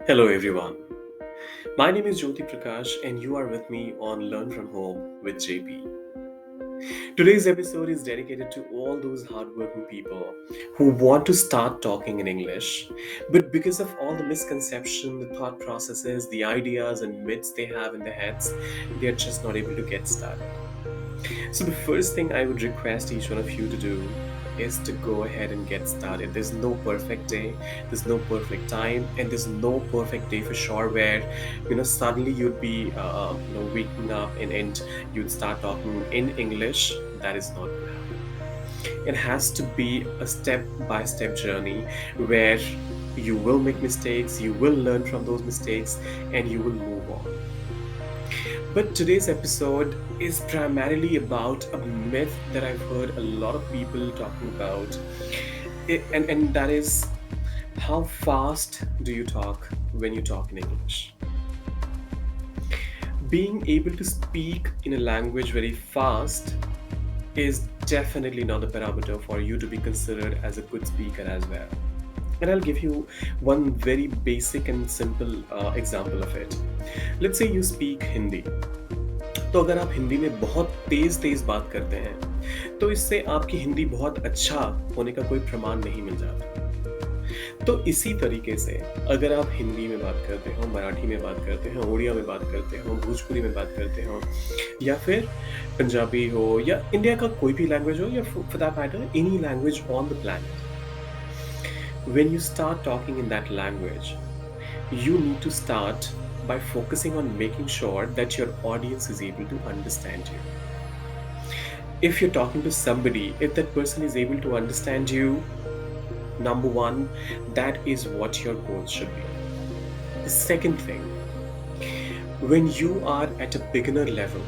Hello everyone. My name is Jyoti Prakash and you are with me on Learn from Home with JP. Today's episode is dedicated to all those hardworking people who want to start talking in English, but because of all the misconception, the thought processes, the ideas and myths they have in their heads, they are just not able to get started. So, the first thing I would request each one of you to do is to go ahead and get started. There's no perfect day, there's no perfect time, and there's no perfect day for sure where suddenly you'd be waking up and you'd start talking in English. That is not going to happen. It has to be a step by step journey where you will make mistakes, you will learn from those mistakes, and you will move on. But today's episode is primarily about a myth that I've heard a lot of people talking about. And that is, how fast do you talk when you talk in English? Being able to speak in a language very fast is definitely not a parameter for you to be considered as a good speaker as well. And I'll give you one very basic and simple example of it. Let's say you speak Hindi. तो अगर आप हिंदी में बहुत तेज तेज बात करते हैं तो इससे आपकी हिंदी बहुत अच्छा होने का कोई प्रमाण नहीं मिल जाता। तो इसी तरीके से अगर आप हिंदी में बात करते हो, मराठी में बात करते हो, उड़िया में बात करते हो, भोजपुरी में बात करते हो, या फिर पंजाबी हो, या इंडिया का कोई भी लैंग्वेज हो, या for that matter any language on the planet, when you start talking in that language, you need to start by focusing on making sure that your audience is able to understand you. If you're talking to somebody, if that person is able to understand you, number one, that is what your goal should be. The second thing, when you are at a beginner level,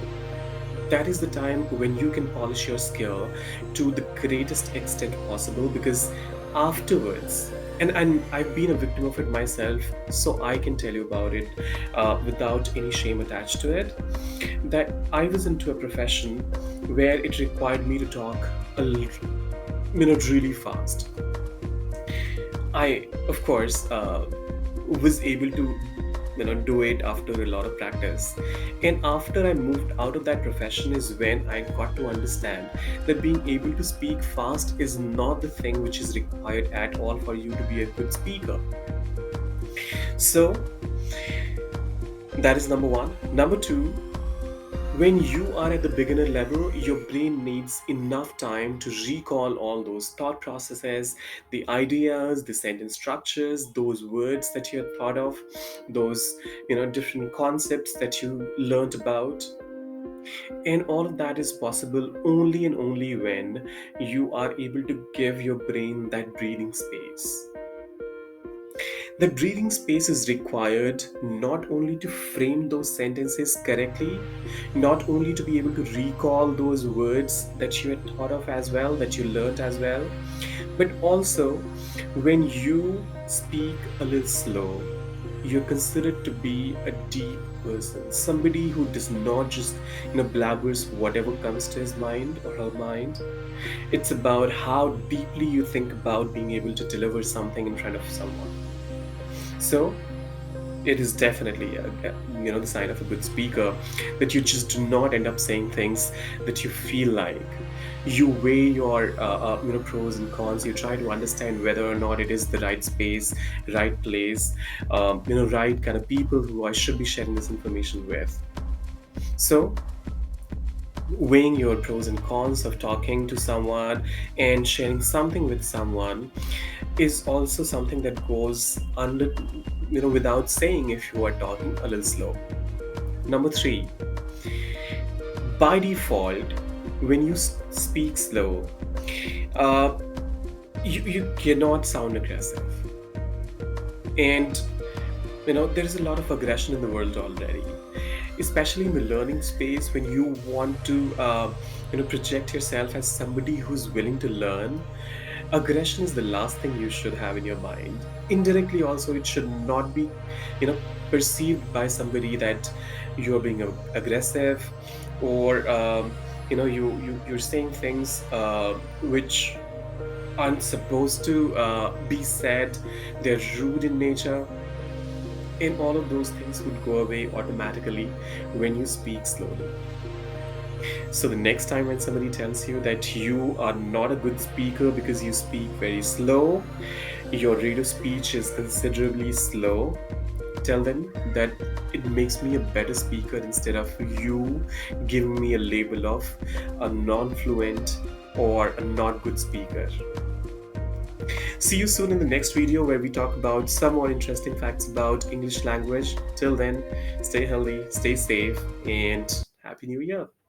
that is the time when you can polish your skill to the greatest extent possible, because afterwards, and I've been a victim of it myself, so I can tell you about it without any shame attached to it, that I was into a profession where it required me to talk really fast. I, of course, was able to do it after a lot of practice, and after I moved out of that profession is when I got to understand that being able to speak fast is not the thing which is required at all for you to be a good speaker. So that is number one. Number two, when you are at the beginner level, your brain needs enough time to recall all those thought processes, the ideas, the sentence structures, those words that you had thought of, those different concepts that you learned about. And all of that is possible only and only when you are able to give your brain that breathing space. The breathing space is required not only to frame those sentences correctly, not only to be able to recall those words that you had thought of as well, that you learned as well, but also when you speak a little slow, you're considered to be a deep person, somebody who does not just blabbers whatever comes to his mind or her mind. It's about how deeply you think about being able to deliver something in front of someone. So it is definitely the sign of a good speaker that you just do not end up saying things that you feel like. You weigh your pros and cons. You try to understand whether or not it is the right space, right place, right kind of people who I should be sharing this information with. So weighing your pros and cons of talking to someone and sharing something with someone is also something that goes under without saying if you are talking a little slow. Number three, by default, when you speak slow, uh, you cannot sound aggressive, and there is a lot of aggression in the world already, especially in the learning space. When you want to project yourself as somebody who's willing to learn, aggression is the last thing you should have in your mind. Indirectly also, it should not be you know perceived by somebody that you're being aggressive, or you're saying things which aren't supposed to be said. They're rude in nature. And all of those things would go away automatically when you speak slowly. So the next time when somebody tells you that you are not a good speaker because you speak very slow, your rate of speech is considerably slow, tell them that it makes me a better speaker instead of you giving me a label of a non fluent or a not good speaker. See you soon in the next video where we talk about some more interesting facts about English language. Till then, stay healthy, stay safe, and Happy New Year.